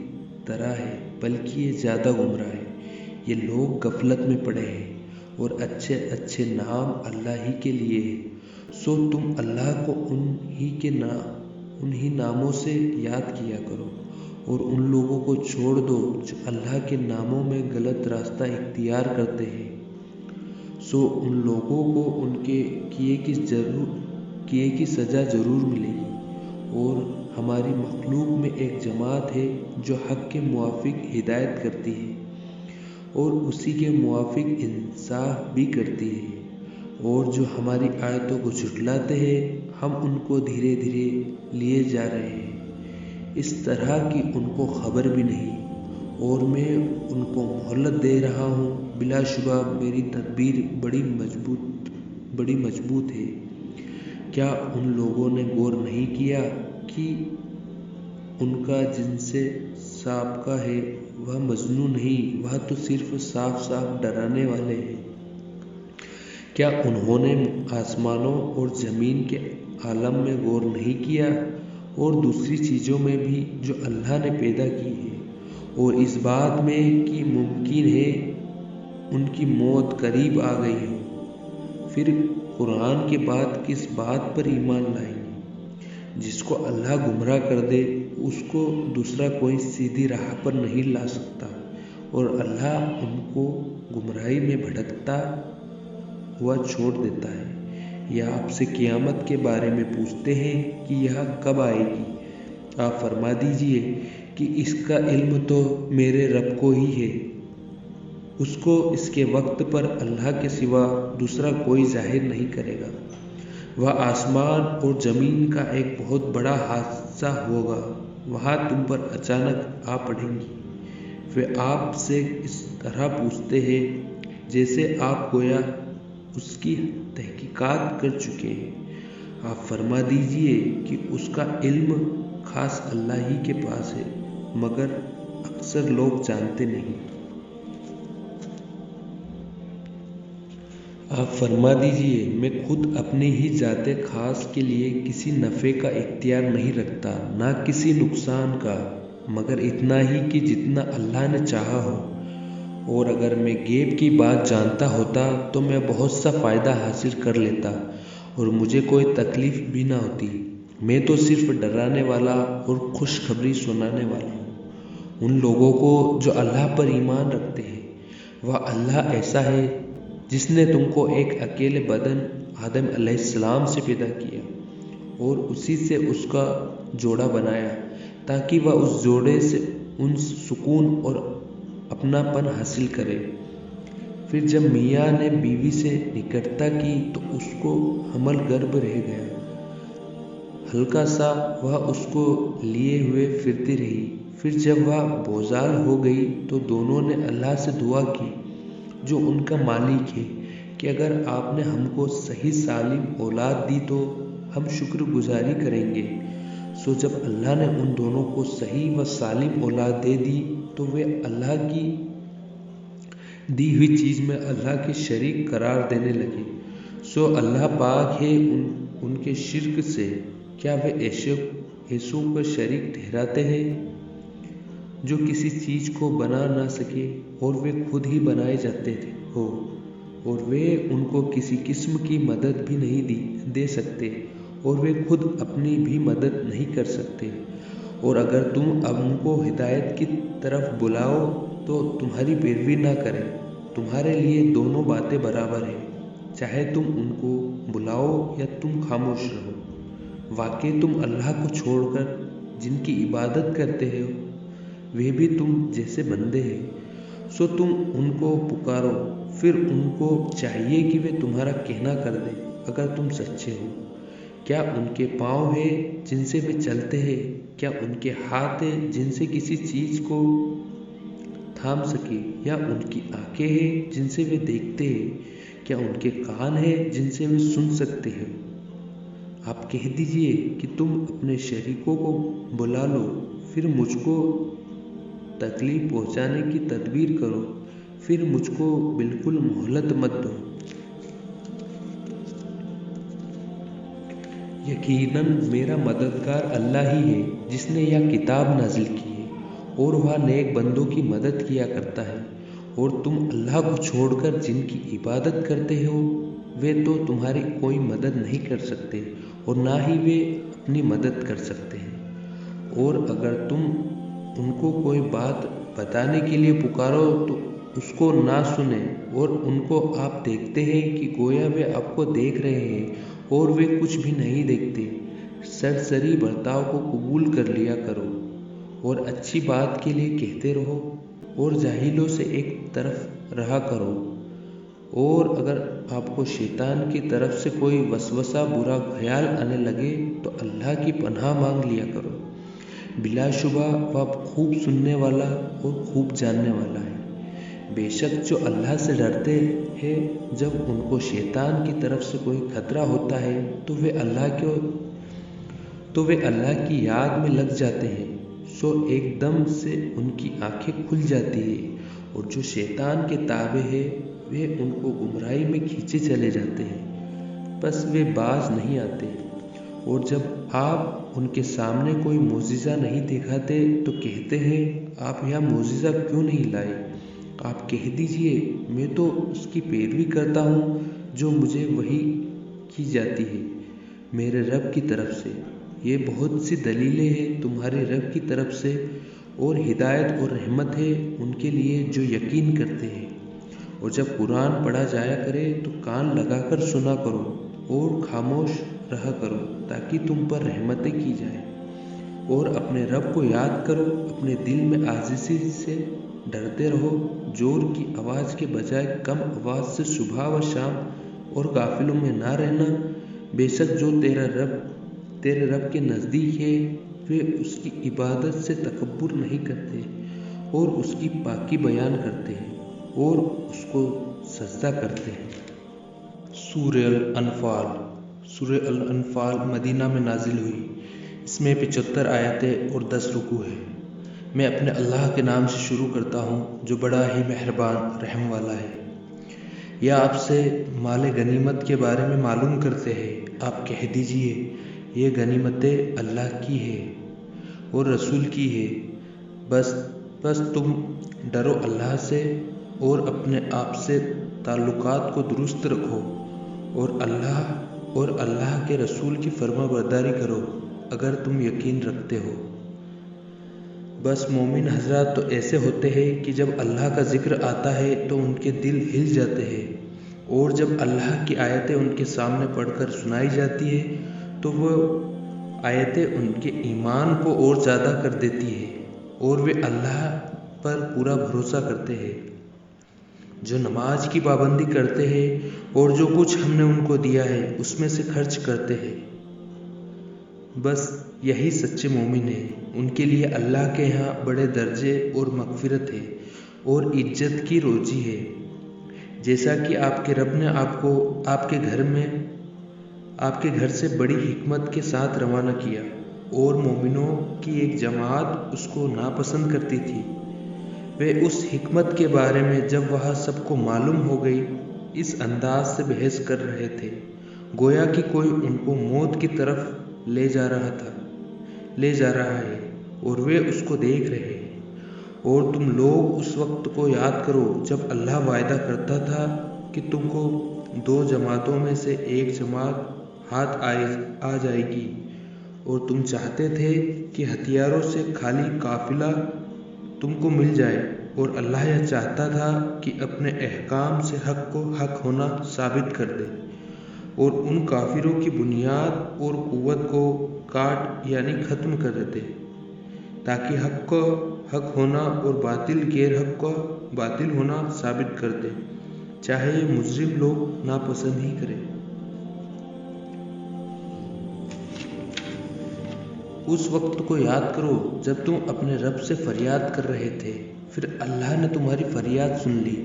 طرح ہیں، بلکہ یہ زیادہ گمراہ ہیں۔ یہ لوگ غفلت میں پڑے ہیں، اور اچھے اچھے نام اللہ ہی کے لیے ہیں، سو تم اللہ کو انہی ناموں سے یاد کیا کرو، اور ان لوگوں کو چھوڑ دو جو اللہ کے ناموں میں غلط راستہ اختیار کرتے ہیں، سو ان لوگوں کو ان کے کیے کی سزا ضرور ملے گی۔ اور ہماری مخلوق میں ایک جماعت ہے جو حق کے موافق ہدایت کرتی ہے اور اسی کے موافق انصاف بھی کرتی ہے، اور جو ہماری آیتوں کو جھٹلاتے ہیں ہم ان کو دھیرے دھیرے لیے جا رہے ہیں، اس طرح کی ان کو خبر بھی نہیں، اور میں ان کو مہلت دے رہا ہوں، بلا شبہ میری تدبیر بڑی مضبوط ہے۔ کیا ان لوگوں نے غور نہیں کیا کہ ان کا جن سے سابقہ ہے وہ مجنون نہیں، وہ تو صرف صاف صاف ڈرانے والے ہیں۔ کیا انہوں نے آسمانوں اور زمین کے عالم میں غور نہیں کیا، اور دوسری چیزوں میں بھی جو اللہ نے پیدا کی ہے، اور اس بات میں کہ ممکن ہے ان کی موت قریب آ گئی ہو، پھر قرآن کے بعد کس بات پر ایمان لائیں گے؟ جس کو اللہ گمراہ کر دے اس کو دوسرا کوئی سیدھی راہ پر نہیں لا سکتا، اور اللہ ان کو گمراہی میں بھٹکتا ہوا چھوڑ دیتا ہے۔ یا آپ سے قیامت کے بارے میں پوچھتے ہیں کہ یہ کب آئے گی؟ آپ فرما دیجئے کہ اس کا علم تو میرے رب کو ہی ہے، اس کو اس کے وقت پر اللہ کے سوا دوسرا کوئی ظاہر نہیں کرے گا۔ وہ آسمان اور زمین کا ایک بہت بڑا حادثہ ہوگا، وہاں تم پر اچانک آ پڑیں گی۔ وہ آپ سے اس طرح پوچھتے ہیں جیسے آپ گویا اس کی تحقیقات کر چکے ہیں۔ آپ فرما دیجئے کہ اس کا علم خاص اللہ ہی کے پاس ہے، مگر اکثر لوگ جانتے نہیں۔ آپ فرما دیجئے میں خود اپنی ہی ذات خاص کے لیے کسی نفع کا اختیار نہیں رکھتا، نہ کسی نقصان کا، مگر اتنا ہی کہ جتنا اللہ نے چاہا ہو۔ اور اگر میں غیب کی بات جانتا ہوتا تو میں بہت سا فائدہ حاصل کر لیتا اور مجھے کوئی تکلیف بھی نہ ہوتی۔ میں تو صرف ڈرانے والا اور خوشخبری سنانے والا ہوں ان لوگوں کو جو اللہ پر ایمان رکھتے ہیں۔ وہ اللہ ایسا ہے جس نے تم کو ایک اکیلے بدن آدم علیہ السلام سے پیدا کیا اور اسی سے اس کا جوڑا بنایا تاکہ وہ اس جوڑے سے سکون اور اپنا پن حاصل کرے۔ پھر جب میاں نے بیوی سے نکٹتا کی تو اس کو حمل گربھ رہ گیا، ہلکا سا وہ اس کو لیے ہوئے پھرتی رہی۔ پھر جب وہ بوزال ہو گئی تو دونوں نے اللہ سے دعا کی جو ان کا مالک ہے کہ اگر آپ نے ہم کو صحیح سالم اولاد دی تو ہم شکر گزاری کریں گے۔ سو جب اللہ نے ان دونوں کو صحیح و سالم اولاد دے دی تو وہ اللہ کی دی ہوئی چیز میں اللہ کے شریک قرار دینے لگے۔ سو اللہ پاک ہے ان کے شرک سے۔ کیا وہ ایسوں کو شریک ٹھہراتے ہیں جو کسی چیز کو بنا نہ سکے اور وہ خود ہی بنائے جاتے ہو، اور وہ ان کو کسی قسم کی مدد بھی نہیں دے سکتے اور وہ خود اپنی بھی مدد نہیں کر سکتے۔ اور اگر تم اب ان کو ہدایت کی طرف بلاؤ تو تمہاری پیروی نہ کریں، تمہارے لیے دونوں باتیں برابر ہیں، چاہے تم ان کو بلاؤ یا تم خاموش رہو۔ واقعی تم اللہ کو چھوڑ کر جن کی عبادت کرتے ہو وہ بھی تم جیسے بندے ہیں، سو تم ان کو پکارو۔ پھر ان کو چاہیے کہ وہ تمہارا کہنا کر دیں اگر تم سچے ہو۔ کیا ان کے پاؤں ہیں جن سے وہ چلتے ہیں؟ کیا ان کے ہاتھ ہیں جن سے کسی چیز کو تھام سکے؟ یا ان کی آنکھیں ہیں جن سے وہ دیکھتے ہیں؟ کیا ان کے کان ہیں جن سے وہ سن سکتے ہیں؟ آپ کہہ دیجئے کہ تم اپنے شریکوں کو بلا لو، پھر مجھ کو تکلیف پہنچانے کی تدبیر کرو، پھر مجھ کو بالکل مہلت مت دو۔ یقیناً میرا مددگار اللہ ہی ہے جس نے یہ کتاب نازل کی ہے، اور وہ نیک بندوں کی مدد کیا کرتا ہے۔ اور تم اللہ کو چھوڑ کر جن کی عبادت کرتے ہو وہ تو تمہاری کوئی مدد نہیں کر سکتے اور نہ ہی وہ اپنی مدد کر سکتے ہیں۔ اور اگر تم ان کو کوئی بات بتانے کے لیے پکارو تو اس کو نہ سنیں، اور ان کو آپ دیکھتے ہیں کہ گویا وہ آپ کو دیکھ رہے ہیں اور وہ کچھ بھی نہیں دیکھتے۔ سرسری برتاؤ کو قبول کر لیا کرو اور اچھی بات کے لیے کہتے رہو اور جاہلوں سے ایک طرف رہا کرو۔ اور اگر آپ کو شیطان کی طرف سے کوئی وسوسہ برا خیال آنے لگے تو اللہ کی پناہ مانگ لیا کرو، بلا شبہ وہ خوب سننے والا اور خوب جاننے والا ہے۔ بے شک جو اللہ سے ڈرتے ہیں جب ان کو شیطان کی طرف سے کوئی خطرہ ہوتا ہے تو وہ اللہ کی یاد میں لگ جاتے ہیں، سو ایک دم سے ان کی آنکھیں کھل جاتی ہیں، اور جو شیطان کے تابع ہے وہ ان کو گمراہی میں کھینچے چلے جاتے ہیں، بس وہ باز نہیں آتے۔ اور جب آپ ان کے سامنے کوئی معجزہ نہیں دکھاتے تو کہتے ہیں آپ یہ معجزہ کیوں نہیں لائے؟ آپ کہہ دیجئے میں تو اس کی پیروی کرتا ہوں جو مجھے وحی کی جاتی ہے میرے رب کی طرف سے۔ یہ بہت سی دلیلیں ہیں تمہارے رب کی طرف سے اور ہدایت اور رحمت ہے ان کے لیے جو یقین کرتے ہیں۔ اور جب قرآن پڑھا جایا کرے تو کان لگا کر سنا کرو اور خاموش رہا کرو تاکہ تم پر رحمتیں کی جائیں، اور اپنے رب کو یاد کرو، اپنے دل میں عاجزی سے ڈرتے رہو، زور کی آواز کے بجائے کم آواز سے صبح و شام، اور غافلوں میں نہ رہنا۔ بے شک جو تیرے رب کے نزدیک ہے وہ اس کی عبادت سے تکبر نہیں کرتے اور اس کی پاکی بیان کرتے ہیں اور اس کو سجدہ کرتے ہیں۔ سورہ الانفال۔ سورہ الانفال مدینہ میں نازل ہوئی۔ اس میں 75 آیتیں اور 10 رکوع ہیں۔ میں اپنے اللہ کے نام سے شروع کرتا ہوں جو بڑا ہی مہربان رحم والا ہے۔ یا آپ سے مال غنیمت کے بارے میں معلوم کرتے ہیں، آپ کہہ دیجئے یہ غنیمتیں اللہ کی ہے اور رسول کی ہے، بس تم ڈرو اللہ سے اور اپنے آپ سے تعلقات کو درست رکھو اور اللہ کے رسول کی فرما برداری کرو اگر تم یقین رکھتے ہو۔ بس مومن حضرات تو ایسے ہوتے ہیں کہ جب اللہ کا ذکر آتا ہے تو ان کے دل ہل جاتے ہیں، اور جب اللہ کی آیتیں ان کے سامنے پڑھ کر سنائی جاتی ہے تو وہ آیتیں ان کے ایمان کو اور زیادہ کر دیتی ہے اور وہ اللہ پر پورا بھروسہ کرتے ہیں، جو نماز کی پابندی کرتے ہیں اور جو کچھ ہم نے ان کو دیا ہے اس میں سے خرچ کرتے ہیں۔ بس یہی سچے مومن ہیں، ان کے لیے اللہ کے ہاں بڑے درجے اور مغفرت ہے اور عزت کی روزی ہے، جیسا کہ آپ کے رب نے آپ کو آپ کے گھر سے بڑی حکمت کے ساتھ روانہ کیا، اور مومنوں کی ایک جماعت اس کو ناپسند کرتی تھی۔ وہ اس حکمت کے بارے میں جب وہاں سب کو معلوم ہو گئی اس انداز سے بحث کر رہے تھے گویا کہ کوئی ان کو موت کی طرف لے جا رہا ہے اور وہ اس کو دیکھ رہے ہیں۔ اور تم لوگ اس وقت کو یاد کرو جب اللہ وعدہ کرتا تھا کہ تم کو 2 جماعتوں میں سے ایک جماعت ہاتھ آ جائے گی، اور تم چاہتے تھے کہ ہتھیاروں سے خالی قافلہ تم کو مل جائے، اور اللہ یہ چاہتا تھا کہ اپنے احکام سے حق کو حق ہونا ثابت کر دے اور ان کافروں کی بنیاد اور قوت کو کاٹ یعنی ختم کر دے، تاکہ حق کو حق ہونا اور باطل غیر حق کا باطل ہونا ثابت کر دے، چاہے یہ مجرم لوگ ناپسند ہی کریں۔ اس وقت کو یاد کرو جب تم اپنے رب سے فریاد کر رہے تھے، پھر اللہ نے تمہاری فریاد سن لی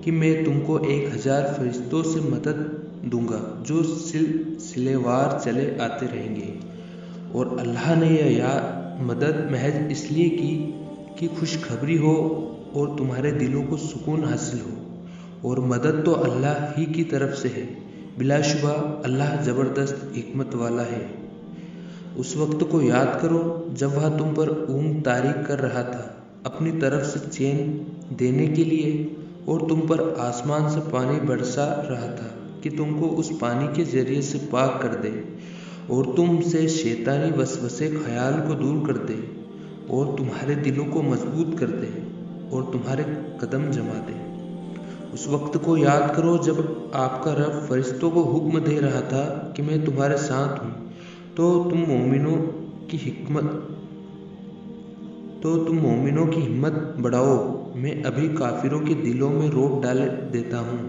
کہ میں تم کو 1000 فرشتوں سے مدد دوں گا جو سلسلے وار چلے آتے رہیں گے، اور اللہ نے یہ مدد محض اس لیے کی کہ خوشخبری ہو اور تمہارے دلوں کو سکون حاصل ہو، اور مدد تو اللہ ہی کی طرف سے ہے، بلا شبہ اللہ زبردست حکمت والا ہے۔ اس وقت کو یاد کرو جب وہ تم پر اونگ طاری کر رہا تھا اپنی طرف سے چین دینے کے لیے، اور تم پر آسمان سے پانی برسا رہا تھا کہ تم کو اس پانی کے ذریعے سے پاک کر دے اور تم سے شیطانی وسوسے خیال کو دور کر دے اور تمہارے دلوں کو مضبوط کر دے اور تمہارے قدم جما دے۔ اس وقت کو یاد کرو جب آپ کا رب فرشتوں کو حکم دے رہا تھا کہ میں تمہارے ساتھ ہوں، تو تم مومنوں کی ہمت بڑھاؤ، میں ابھی کافروں کے دلوں میں روب ڈال دیتا ہوں،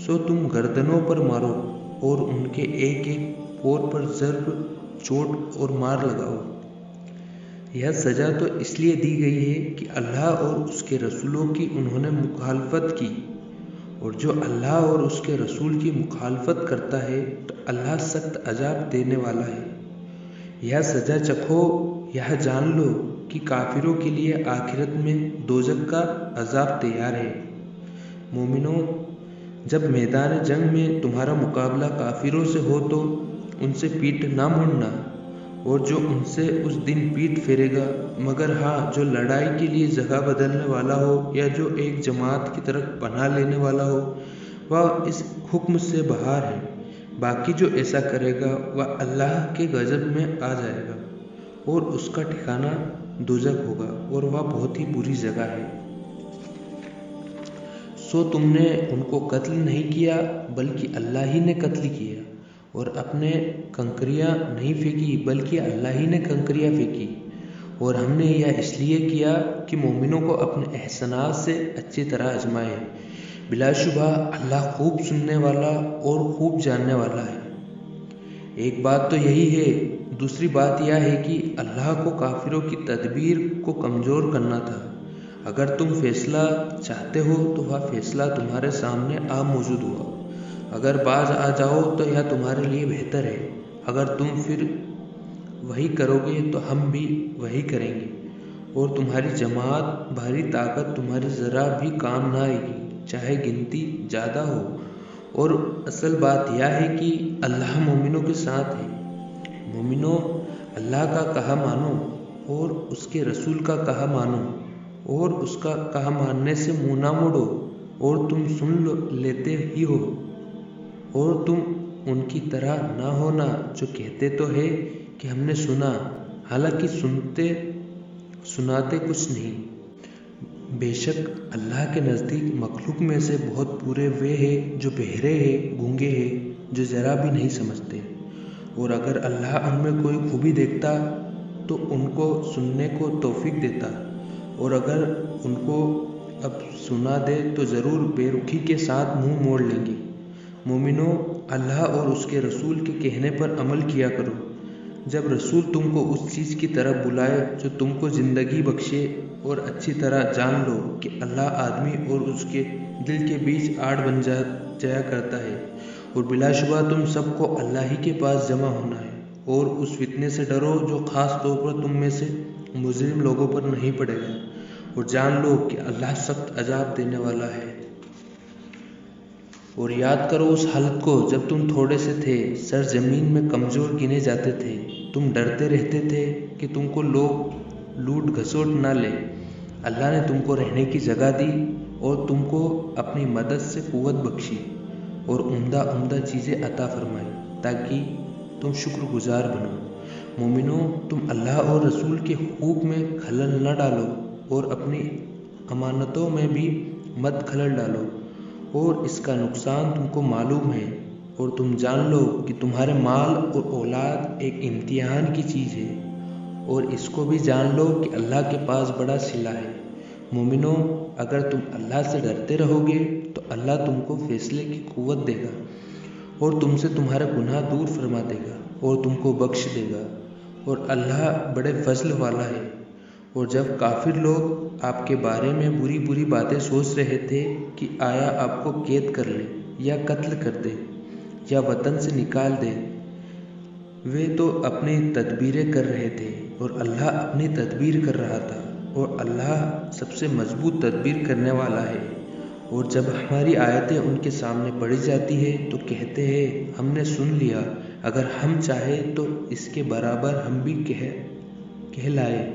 سو تم گردنوں پر مارو اور ان کے ایک ایک پور پر ضرب، چوٹ اور مار لگاؤ۔ یہ سزا تو اس لیے دی گئی ہے کہ اللہ اور اس کے رسولوں کی انہوں نے مخالفت کی، اور جو اللہ اور اس کے رسول کی مخالفت کرتا ہے تو اللہ سخت عذاب دینے والا ہے۔ یہ سزا چکھو، یہ جان لو کہ کافروں کے لیے آخرت میں دوزخ کا عذاب تیار ہے۔ مومنوں، جب میدان جنگ میں تمہارا مقابلہ کافروں سے ہو تو ان سے پیٹھ نہ موڑنا اور جو ان سے اس دن پیٹ پھیرے گا، مگر ہاں جو لڑائی کے لیے جگہ بدلنے والا ہو یا جو ایک جماعت کی طرف پناہ لینے والا ہو، وہ اس حکم سے باہر ہے۔ باقی جو ایسا کرے گا وہ اللہ کے غضب میں آ جائے گا اور اس کا ٹھکانہ دوزخ ہوگا اور وہ بہت ہی بری جگہ ہے۔ سو تم نے ان کو قتل نہیں کیا بلکہ اللہ ہی نے قتل کیا، اور اپنے کنکریاں نہیں پھینکی بلکہ اللہ ہی نے کنکریاں پھینکی، اور ہم نے یہ اس لیے کیا کہ مومنوں کو اپنے احسانات سے اچھی طرح آزمائے۔ بلا شبہ اللہ خوب سننے والا اور خوب جاننے والا ہے۔ ایک بات تو یہی ہے۔ دوسری بات یہ ہے کہ اللہ کو کافروں کی تدبیر کو کمزور کرنا تھا۔ اگر تم فیصلہ چاہتے ہو تو وہ فیصلہ تمہارے سامنے موجود ہوا۔ اگر باز آ جاؤ تو یہ تمہارے لیے بہتر ہے۔ اگر تم پھر وہی کرو گے تو ہم بھی وہی کریں گے، اور تمہاری جماعت بھاری طاقت تمہاری ذرا بھی کام نہ آئے گی، چاہے گنتی زیادہ ہو۔ اور اصل بات یہ ہے کہ اللہ مومنوں کے ساتھ ہے۔ مومنوں، اللہ کا کہا مانو اور اس کے رسول کا کہا مانو، اور اس کا کہا ماننے سے منہ نہ موڑو، اور تم سن لیتے ہی ہو، اور تم ان کی طرح نہ ہونا جو کہتے تو ہے کہ ہم نے سنا، حالانکہ سناتے کچھ نہیں۔ بے شک اللہ کے نزدیک مخلوق میں سے بہت برے وہ ہیں جو بہرے ہیں، گونگے ہیں، جو ذرا بھی نہیں سمجھتے۔ اور اگر اللہ ان میں کوئی خوبی دیکھتا تو ان کو سننے کو توفیق دیتا، اور اگر ان کو اب سنا دے تو ضرور بے رخی کے ساتھ منہ موڑ لیں گے۔ مومنوں، اللہ اور اس کے رسول کے کہنے پر عمل کیا کرو۔ جب رسول تم کو اس چیز کی طرف بلائے جو تم کو زندگی بخشے، اور اچھی طرح جان لو کہ اللہ آدمی اور اس کے دل کے بیچ آڑ بن جایا کرتا ہے، اور بلا شبہ تم سب کو اللہ ہی کے پاس جمع ہونا ہے۔ اور اس فتنے سے ڈرو جو خاص طور پر تم میں سے مجرم لوگوں پر نہیں پڑے گا، اور جان لو کہ اللہ سخت عذاب دینے والا ہے۔ اور یاد کرو اس حالت کو جب تم تھوڑے سے تھے، سرزمین میں کمزور گنے جاتے تھے، تم ڈرتے رہتے تھے کہ تم کو لوگ لوٹ گھسوٹ نہ لے۔ اللہ نے تم کو رہنے کی جگہ دی اور تم کو اپنی مدد سے قوت بخشی اور عمدہ عمدہ چیزیں عطا فرمائی تاکہ تم شکر گزار بنو۔ مومنوں، تم اللہ اور رسول کے حقوق میں خلل نہ ڈالو اور اپنی امانتوں میں بھی مت خلل ڈالو، اور اس کا نقصان تم کو معلوم ہے۔ اور تم جان لو کہ تمہارے مال اور اولاد ایک امتحان کی چیز ہے، اور اس کو بھی جان لو کہ اللہ کے پاس بڑا صلہ ہے۔ مومنوں، اگر تم اللہ سے ڈرتے رہو گے تو اللہ تم کو فیصلے کی قوت دے گا، اور تم سے تمہارے گناہ دور فرما دے گا اور تم کو بخش دے گا، اور اللہ بڑے فضل والا ہے۔ اور جب کافر لوگ آپ کے بارے میں بری بری باتیں سوچ رہے تھے کہ آیا آپ کو قید کر لے یا قتل کر دے یا وطن سے نکال دے، وہ تو اپنی تدبیریں کر رہے تھے اور اللہ اپنی تدبیر کر رہا تھا، اور اللہ سب سے مضبوط تدبیر کرنے والا ہے۔ اور جب ہماری آیتیں ان کے سامنے پڑھی جاتی ہے تو کہتے ہیں ہم نے سن لیا، اگر ہم چاہیں تو اس کے برابر ہم بھی کہہ لائیں۔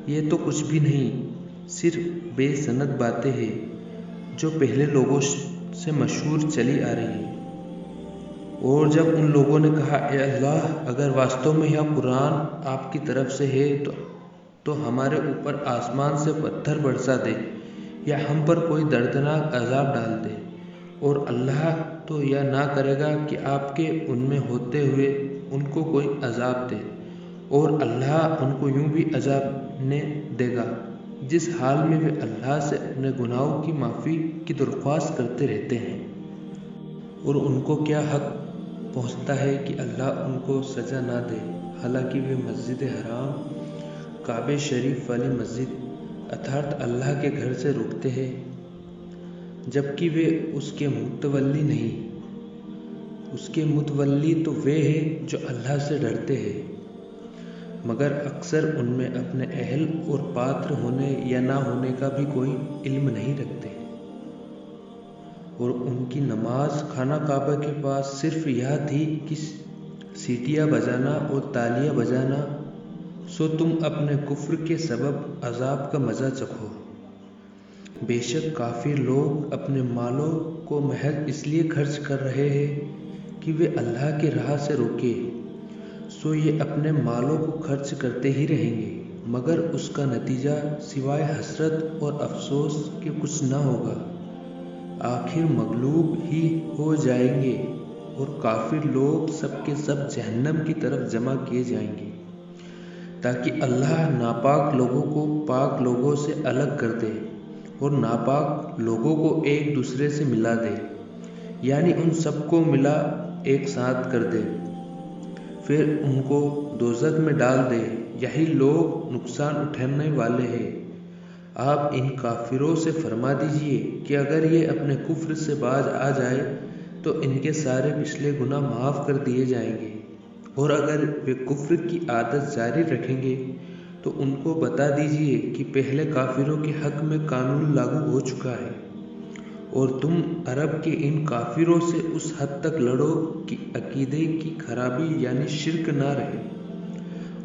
یہ تو کچھ بھی نہیں، صرف بے سند باتیں ہیں جو پہلے لوگوں سے مشہور چلی آ رہی ہیں۔ اور جب ان لوگوں نے کہا اے اللہ، اگر واستو میں یہ قرآن آپ کی طرف سے ہے تو ہمارے اوپر آسمان سے پتھر برسا دے یا ہم پر کوئی دردناک عذاب ڈال دے، اور اللہ تو یہ نہ کرے گا کہ آپ کے ان میں ہوتے ہوئے ان کو کوئی عذاب دے، اور اللہ ان کو یوں بھی عذاب نے دے گا جس حال میں وہ اللہ سے اپنے گناہوں کی معافی کی درخواست کرتے رہتے ہیں۔ اور ان کو کیا حق پہنچتا ہے کہ اللہ ان کو سزا نہ دے، حالانکہ وہ مسجد حرام، کعبہ شریف والی مسجد ارتھات اللہ کے گھر سے رکتے ہیں، جبکہ وہ اس کے متولی نہیں۔ اس کے متولی تو وہ ہیں جو اللہ سے ڈرتے ہیں، مگر اکثر ان میں اپنے اہل اور پاتر ہونے یا نہ ہونے کا بھی کوئی علم نہیں رکھتے۔ اور ان کی نماز خانہ کعبہ کے پاس صرف یہ تھی کہ سیٹیاں بجانا اور تالیاں بجانا، سو تم اپنے کفر کے سبب عذاب کا مزہ چکھو۔ بے شک کافر لوگ اپنے مالوں کو محض اس لیے خرچ کر رہے ہیں کہ وہ اللہ کی راہ سے روکے، سو یہ اپنے مالوں کو خرچ کرتے ہی رہیں گے، مگر اس کا نتیجہ سوائے حسرت اور افسوس کے کچھ نہ ہوگا۔ آخر مغلوب ہی ہو جائیں گے اور کافر لوگ سب کے سب جہنم کی طرف جمع کیے جائیں گے، تاکہ اللہ ناپاک لوگوں کو پاک لوگوں سے الگ کر دے اور ناپاک لوگوں کو ایک دوسرے سے ملا دے، یعنی ان سب کو ملا ایک ساتھ کر دے، پھر ان کو دوزخ میں ڈال دے۔ یہی لوگ نقصان اٹھانے والے ہیں۔ آپ ان کافروں سے فرما دیجئے کہ اگر یہ اپنے کفر سے باز آ جائے تو ان کے سارے پچھلے گناہ معاف کر دیے جائیں گے، اور اگر وہ کفر کی عادت جاری رکھیں گے تو ان کو بتا دیجئے کہ پہلے کافروں کے حق میں قانون لاگو ہو چکا ہے، اور تم عرب کے ان کافروں سے اس حد تک لڑو کہ عقیدے کی خرابی یعنی شرک نہ رہے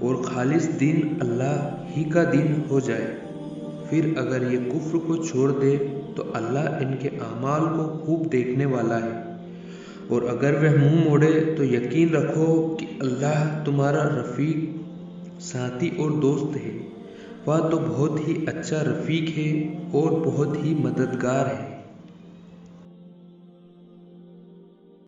اور خالص دین اللہ ہی کا دین ہو جائے۔ پھر اگر یہ کفر کو چھوڑ دے تو اللہ ان کے اعمال کو خوب دیکھنے والا ہے، اور اگر وہ منہ موڑے تو یقین رکھو کہ اللہ تمہارا رفیق، ساتھی اور دوست ہے، وہ تو بہت ہی اچھا رفیق ہے اور بہت ہی مددگار ہے۔